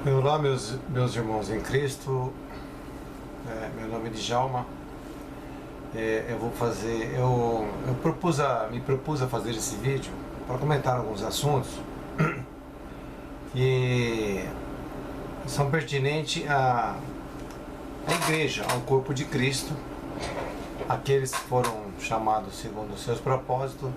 Olá, meus irmãos em Cristo. Meu nome é Djalma. Me propus a fazer esse vídeo para comentar alguns assuntos que são pertinentes à igreja, ao corpo de Cristo, aqueles que foram chamados segundo os seus propósitos,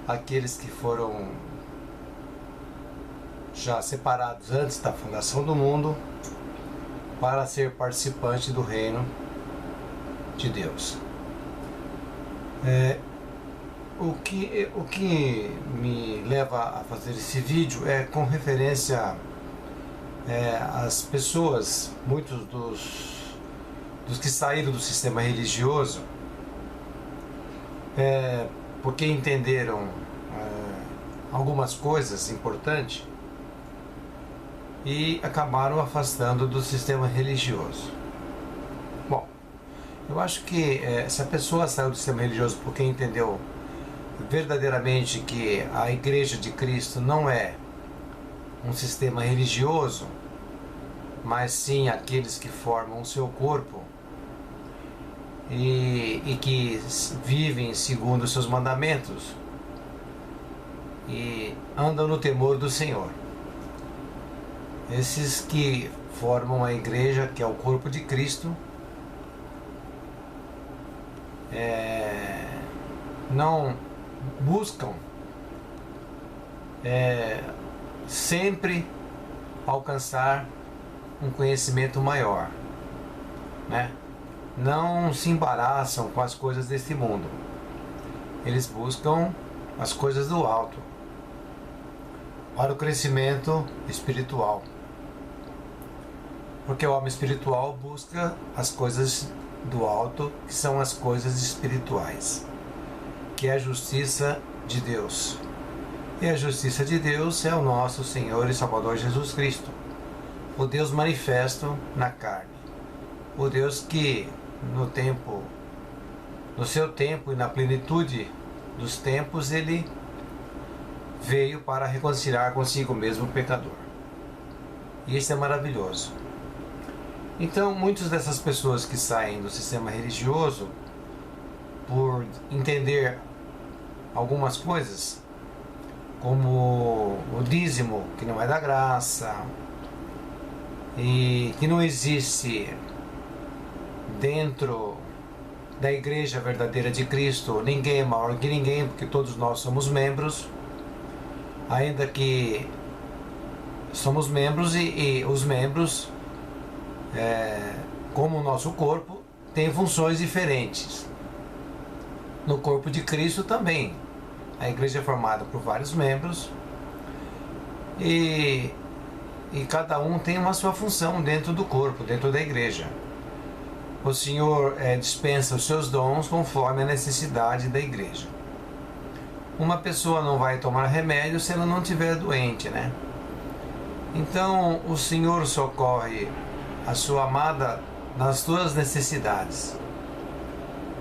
aqueles que foram já separados antes da fundação do mundo para ser participante do reino de Deus. O que me leva a fazer esse vídeo é com referência às pessoas, muitos dos que saíram do sistema religioso, porque entenderam algumas coisas importantes e acabaram afastando do sistema religioso. Bom, eu acho que se a pessoa saiu do sistema religioso porque entendeu verdadeiramente que a Igreja de Cristo não é um sistema religioso, mas sim aqueles que formam o seu corpo e que vivem segundo os seus mandamentos e andam no temor do Senhor. Esses que formam a igreja, que é o corpo de Cristo, não buscam sempre alcançar um conhecimento maior, né? Não se embaraçam com as coisas deste mundo. Eles buscam as coisas do alto para o crescimento espiritual. Porque o homem espiritual busca as coisas do alto, que são as coisas espirituais, que é a justiça de Deus. E a justiça de Deus é o nosso Senhor e Salvador Jesus Cristo, o Deus manifesto na carne, o Deus que no seu tempo e na plenitude dos tempos, ele veio para reconciliar consigo mesmo o pecador. E isso é maravilhoso. Então, muitas dessas pessoas que saem do sistema religioso por entender algumas coisas, como o dízimo, que não é da graça, e que não existe dentro da igreja verdadeira de Cristo ninguém é maior que ninguém, porque todos nós somos membros, ainda que somos membros e os membros, como o nosso corpo, têm funções diferentes. No corpo de Cristo também. A igreja é formada por vários membros e cada um tem uma sua função dentro do corpo, dentro da igreja. O Senhor dispensa os seus dons conforme a necessidade da igreja. Uma pessoa não vai tomar remédio se ela não estiver doente, né? Então o Senhor socorre a sua amada nas suas necessidades.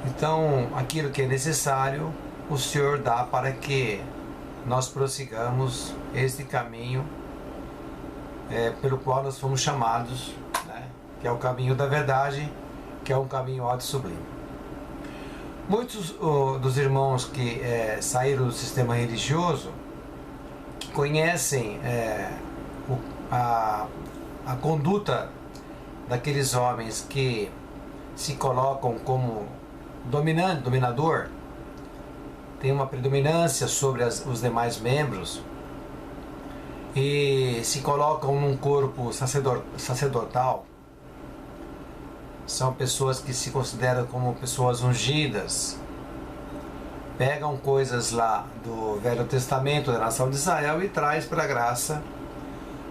Então aquilo que é necessário, o Senhor dá para que nós prossigamos este caminho pelo qual nós fomos chamados, né? Que é o caminho da verdade, que é um caminho alto e sublime. Muitos dos irmãos que saíram do sistema religioso, que conhecem a conduta daqueles homens que se colocam como dominador, tem uma predominância sobre os demais membros e se colocam num corpo sacerdotal. São pessoas que se consideram como pessoas ungidas, pegam coisas lá do Velho Testamento da nação de Israel e traz para a graça,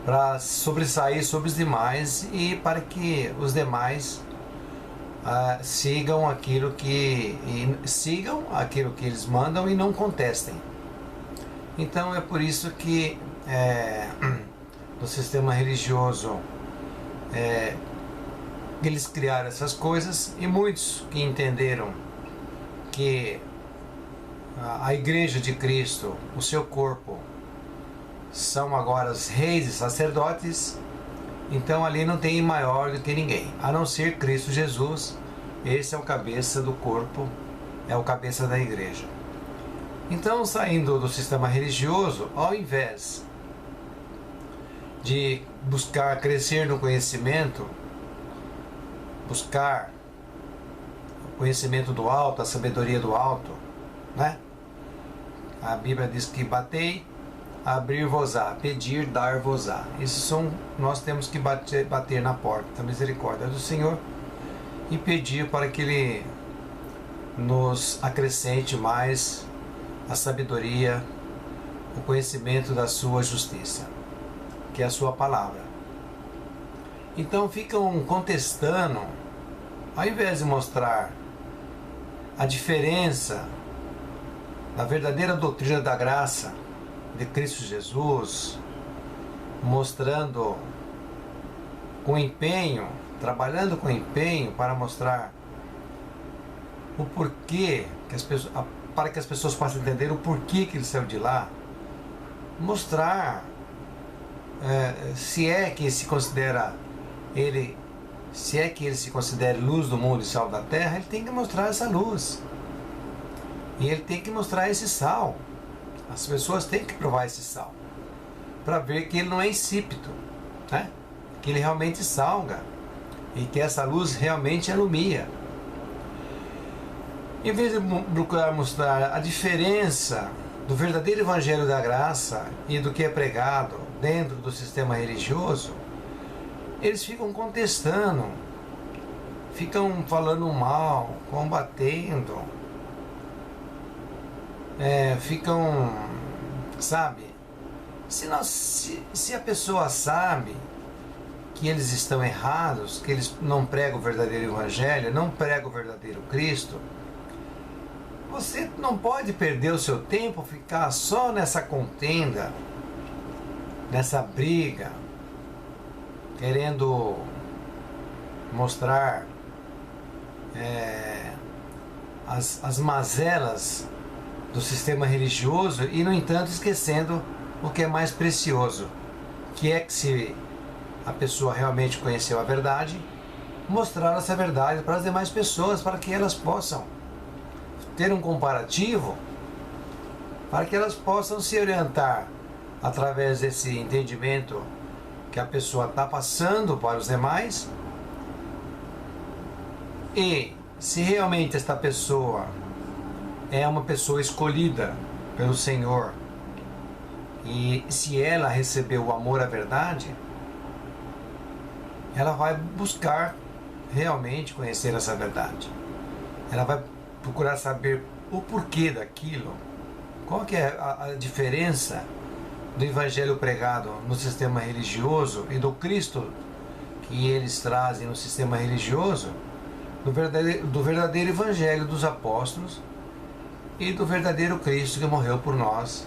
para sobressair sobre os demais e para que os demais sigam aquilo que eles mandam e não contestem. Então é por isso que no sistema religioso eles criaram essas coisas, e muitos que entenderam que a Igreja de Cristo, o seu corpo, são agora os reis e sacerdotes, Então ali não tem maior do que ninguém, a não ser Cristo Jesus. Esse é o cabeça do corpo, é o cabeça da igreja. Então, saindo do sistema religioso, ao invés de buscar crescer no conhecimento, buscar o conhecimento do alto, a sabedoria do alto, né? A Bíblia diz que batei, abrir-vos-á, pedir, dar-vos-á. Nós temos que bater na porta da misericórdia do Senhor e pedir para que Ele nos acrescente mais a sabedoria, o conhecimento da sua justiça, que é a sua palavra. Então ficam contestando, ao invés de mostrar a diferença da verdadeira doutrina da graça de Cristo Jesus, mostrando com empenho, trabalhando com empenho para mostrar o porquê, para que as pessoas possam entender o porquê que ele saiu de lá, mostrar se é que se considera ele, se é que ele se considera luz do mundo e sal da terra, ele tem que mostrar essa luz. E ele tem que mostrar esse sal. As pessoas têm que provar esse sal, para ver que ele não é insípido, né? Que ele realmente salga e que essa luz realmente ilumina. Em vez de procurar mostrar a diferença do verdadeiro evangelho da graça e do que é pregado dentro do sistema religioso, eles ficam contestando, ficam falando mal, combatendo, ficam, sabe? Se a pessoa sabe que eles estão errados, que eles não pregam o verdadeiro evangelho, não pregam o verdadeiro Cristo, você não pode perder o seu tempo, ficar só nessa contenda, nessa briga, querendo mostrar as mazelas do sistema religioso e, no entanto, esquecendo o que é mais precioso, que é que, se a pessoa realmente conheceu a verdade, mostrar essa verdade para as demais pessoas, para que elas possam ter um comparativo, para que elas possam se orientar através desse entendimento que a pessoa está passando para os demais. E se realmente esta pessoa é uma pessoa escolhida pelo Senhor, e se ela recebeu o amor à verdade, ela vai buscar realmente conhecer essa verdade. Ela vai procurar saber o porquê daquilo, qual que é a diferença do evangelho pregado no sistema religioso e do Cristo que eles trazem no sistema religioso, do verdadeiro evangelho dos apóstolos e do verdadeiro Cristo que morreu por nós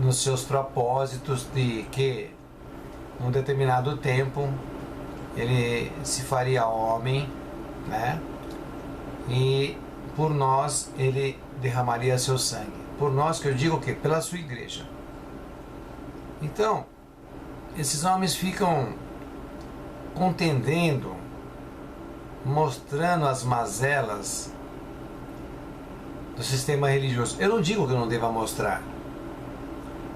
nos seus propósitos de que num determinado tempo ele se faria homem, né? E por nós ele derramaria seu sangue. Por nós, que eu digo o quê? Pela sua igreja. Então, esses homens ficam contendendo, mostrando as mazelas do sistema religioso. Eu não digo que eu não deva mostrar,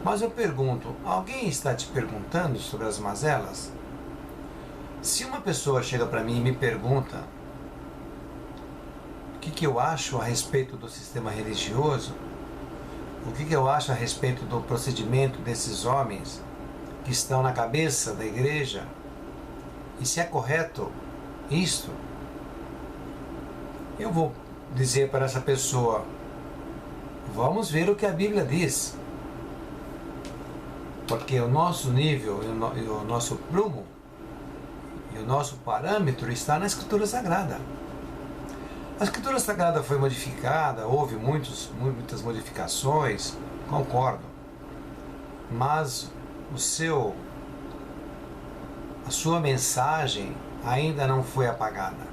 mas eu pergunto, alguém está te perguntando sobre as mazelas? Se uma pessoa chega para mim e me pergunta o que eu acho a respeito do sistema religioso, o que eu acho a respeito do procedimento desses homens que estão na cabeça da igreja, e se é correto isto, eu vou dizer para essa pessoa, vamos ver o que a Bíblia diz, porque o nosso nível e o nosso prumo e o nosso parâmetro está na Escritura Sagrada. A Escritura Sagrada foi modificada, houve muitas modificações, concordo, mas a sua mensagem ainda não foi apagada,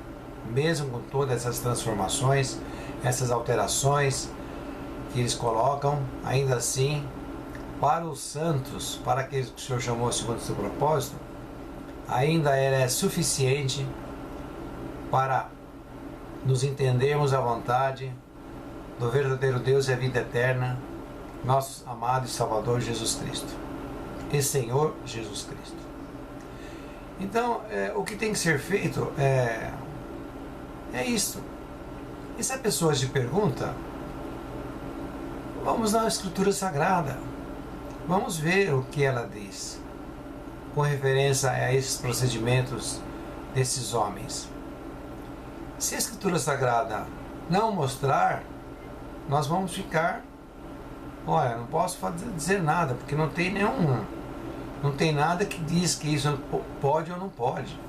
mesmo com todas essas transformações, essas alterações que eles colocam, ainda assim para os santos, para aqueles que o Senhor chamou segundo o seu propósito, ainda ela é suficiente para nos entendermos à vontade do verdadeiro Deus e a vida eterna, nosso amado e Salvador Jesus Cristo e Senhor Jesus Cristo. Então, o que tem que ser feito é isto. E se a pessoa te pergunta, vamos na Escritura Sagrada, vamos ver o que ela diz com referência a esses procedimentos desses homens. Se a Escritura Sagrada não mostrar, nós vamos ficar, olha, não posso dizer nada, porque não tem nada que diz que isso pode ou não pode.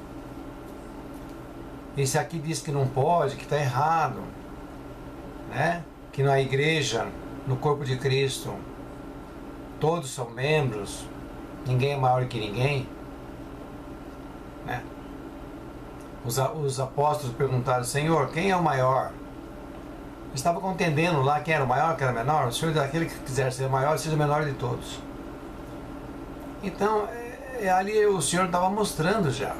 Esse aqui diz que não pode, que está errado, né? Que na igreja, no corpo de Cristo, todos são membros, ninguém é maior que ninguém, né? Os apóstolos perguntaram, Senhor, quem é o maior? Estava contendendo lá quem era o maior, quem era o menor. O Senhor, daquele que quiser ser maior, seja o menor de todos. Então, ali o Senhor estava mostrando já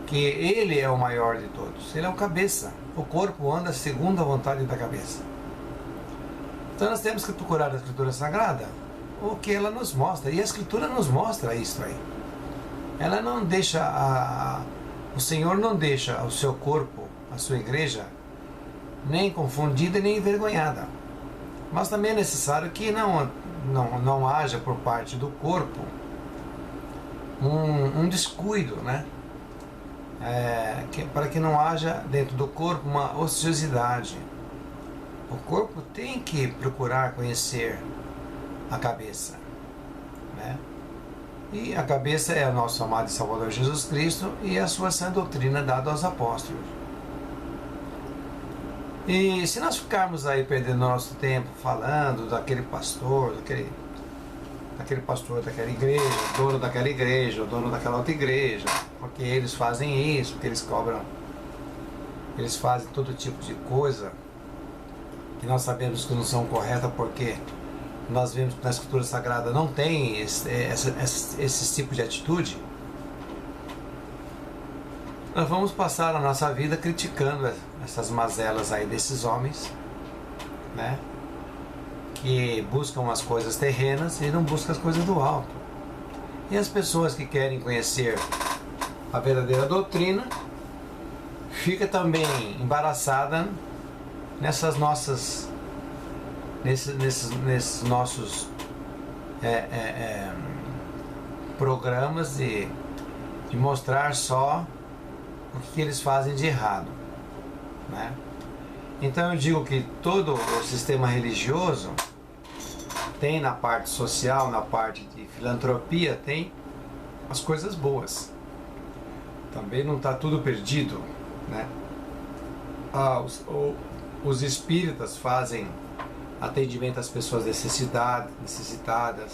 que Ele é o maior de todos. Ele é o cabeça. O corpo anda segundo a vontade da cabeça. Então nós temos que procurar a Escritura Sagrada o que ela nos mostra. E a Escritura nos mostra isso aí. Ela não deixa, o Senhor não deixa o seu corpo, a sua igreja, nem confundida nem envergonhada. Mas também é necessário que não haja por parte do corpo um descuido, né? Para que não haja dentro do corpo uma ociosidade. O corpo tem que procurar conhecer a cabeça, né? E a cabeça é o nosso amado e Salvador Jesus Cristo e a sua sã doutrina dada aos apóstolos. E se nós ficarmos aí perdendo nosso tempo falando daquele pastor, daquele pastor daquela igreja, dono daquela igreja, o dono daquela outra igreja, porque eles fazem isso, porque eles cobram, eles fazem todo tipo de coisa que nós sabemos que não são corretas, porque nós vemos que na Escritura Sagrada não tem esse tipo de atitude. Nós vamos passar a nossa vida criticando essas mazelas aí desses homens, né? Que buscam as coisas terrenas e não buscam as coisas do alto. E as pessoas que querem conhecer a verdadeira doutrina fica também embaraçada nesses nossos programas de mostrar só o que eles fazem de errado, né? Então eu digo que todo o sistema religioso tem na parte social, na parte de filantropia, tem as coisas boas. Também não está tudo perdido, né? Os espíritas fazem atendimento às pessoas necessitadas.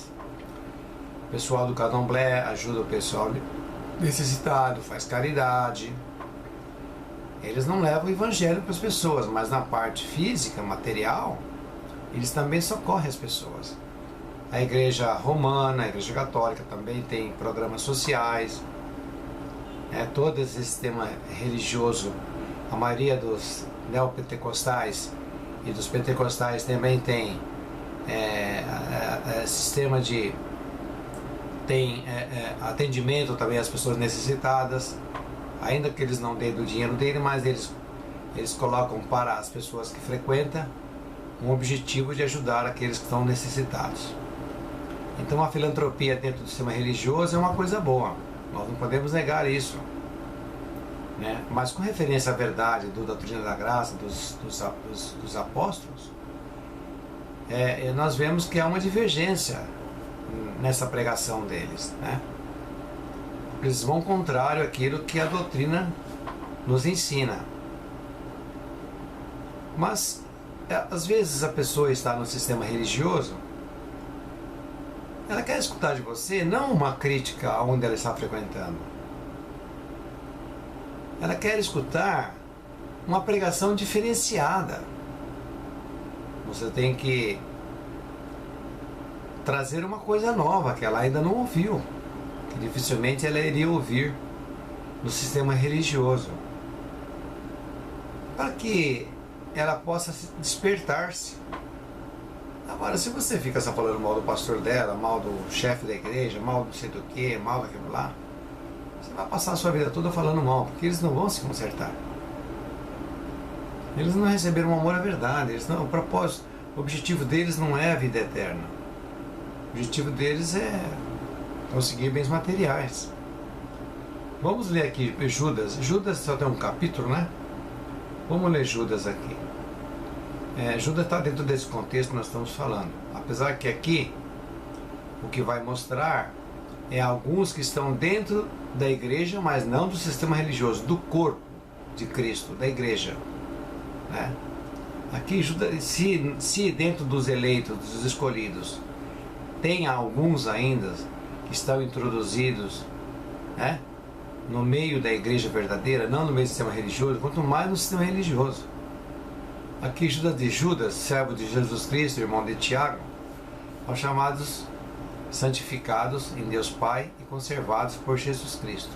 O pessoal do Candomblé ajuda o pessoal necessitado, faz caridade. Eles não levam o evangelho para as pessoas, mas na parte física, material, eles também socorrem as pessoas. A igreja romana, a igreja católica também tem programas sociais. Todo esse sistema religioso, a maioria dos neopentecostais e dos pentecostais também tem sistema de atendimento também às pessoas necessitadas, ainda que eles não deem do dinheiro dele, mas eles colocam para as pessoas que frequentam um objetivo de ajudar aqueles que estão necessitados. Então a filantropia dentro do sistema religioso é uma coisa boa, nós não podemos negar isso, né? Mas com referência à verdade da doutrina da graça dos apóstolos, nós vemos que há uma divergência nessa pregação deles, né? Eles vão contrário àquilo que a doutrina nos ensina. Mas às vezes a pessoa está no sistema religioso, ela quer escutar de você não uma crítica aonde ela está frequentando. Ela quer escutar uma pregação diferenciada. Você tem que trazer uma coisa nova que ela ainda não ouviu, que dificilmente ela iria ouvir no sistema religioso, para que ela possa despertar-se. Agora, se você fica só falando mal do pastor dela, mal do chefe da igreja, mal do não sei do que, mal daquilo lá, você vai passar a sua vida toda falando mal, porque eles não vão se consertar. Eles não receberam o amor à verdade. O propósito, o objetivo deles não é a vida eterna. O objetivo deles é conseguir bens materiais. Vamos ler aqui Judas. Judas só tem um capítulo, né? Vamos ler Judas aqui. Judas está dentro desse contexto que nós estamos falando. Apesar que aqui, o que vai mostrar é alguns que estão dentro da igreja, mas não do sistema religioso, do corpo de Cristo, da igreja. Né? Aqui, se dentro dos eleitos, dos escolhidos, tem alguns ainda que estão introduzidos, né, no meio da igreja verdadeira, não no meio do sistema religioso, quanto mais no sistema religioso. Aqui Judas, servo de Jesus Cristo, irmão de Tiago, aos chamados santificados em Deus Pai e conservados por Jesus Cristo.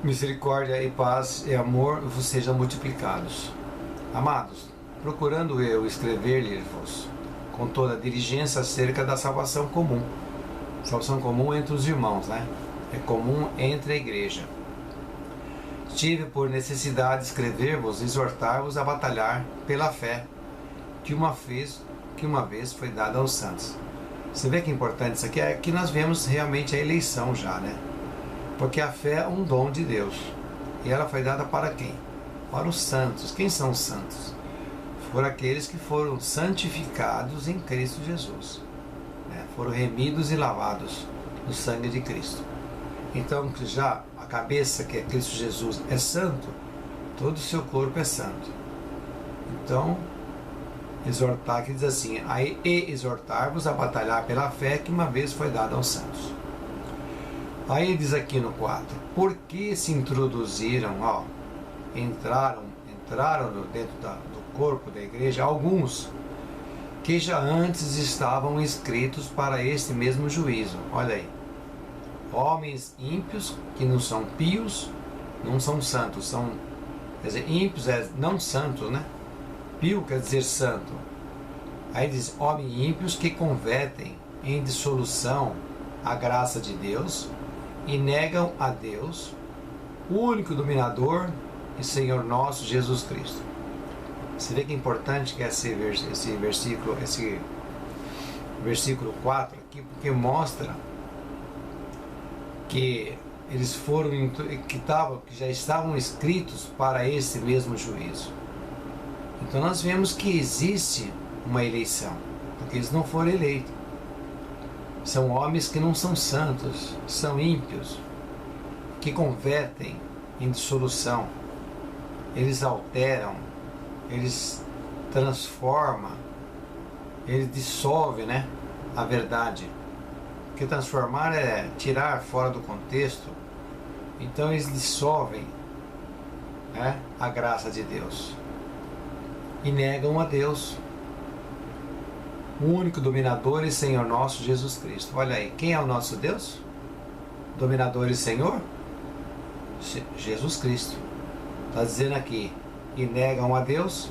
Misericórdia e paz e amor vos sejam multiplicados. Amados, procurando eu escrever-lhes com toda a diligência acerca da salvação comum. Salvação comum entre os irmãos, né? É comum entre a igreja. Tive por necessidade escrever-vos, exortar-vos a batalhar pela fé que uma vez foi dada aos santos. Você vê que é importante isso aqui? Aqui nós vemos realmente a eleição já, né? Porque a fé é um dom de Deus. E ela foi dada para quem? Para os santos. Quem são os santos? Foram aqueles que foram santificados em Cristo Jesus, né? Foram remidos e lavados no sangue de Cristo. Então, já a cabeça, que é Cristo Jesus, é santo, todo o seu corpo é santo. Então, exortar, que diz assim, e exortar-vos a batalhar pela fé que uma vez foi dada aos santos. Aí diz aqui no 4, por que se introduziram, entraram dentro do corpo da igreja alguns que já antes estavam inscritos para este mesmo juízo. Olha aí, homens ímpios que não são pios, não são santos, quer dizer, ímpios é não santos, né? Pio quer dizer santo. Aí diz, homens ímpios que convertem em dissolução a graça de Deus e negam a Deus, o único dominador e Senhor nosso Jesus Cristo. Você vê que é importante que esse versículo 4 aqui, porque mostra que eles que já estavam escritos para esse mesmo juízo. Então nós vemos que existe uma eleição, porque eles não foram eleitos. São homens que não são santos, são ímpios, que convertem em dissolução. Eles alteram, eles transformam, eles dissolvem, né, a verdade. Porque transformar é tirar fora do contexto. Então eles dissolvem, né, a graça de Deus e negam a Deus, o único dominador e Senhor nosso Jesus Cristo. Olha aí, quem é o nosso Deus? Dominador e Senhor? Jesus Cristo. Está dizendo aqui, e negam a Deus,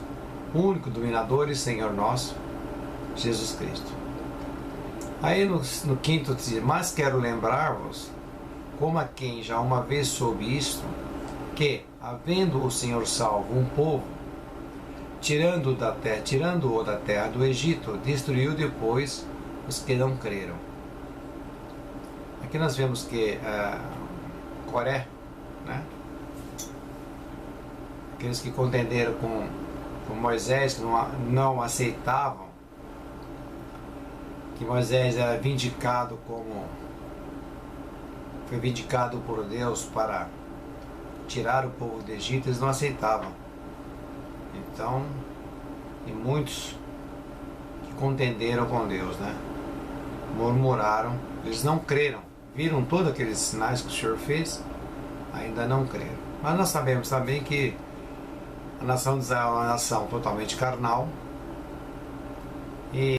o único dominador e Senhor nosso, Jesus Cristo. Aí no 5º diz, mas quero lembrar-vos, como a quem já uma vez soube isto, que, havendo o Senhor salvo um povo, tirando-o da terra do Egito, destruiu depois os que não creram. Aqui nós vemos que Coré, né? Aqueles que contenderam com Moisés, que não aceitavam que Moisés era foi vindicado por Deus para tirar o povo do Egito, eles não aceitavam. Então, e muitos que contenderam com Deus, né? Murmuraram, eles não creram, viram todos aqueles sinais que o Senhor fez, ainda não creram. Mas nós sabemos também que a nação de Israel é uma nação totalmente carnal, e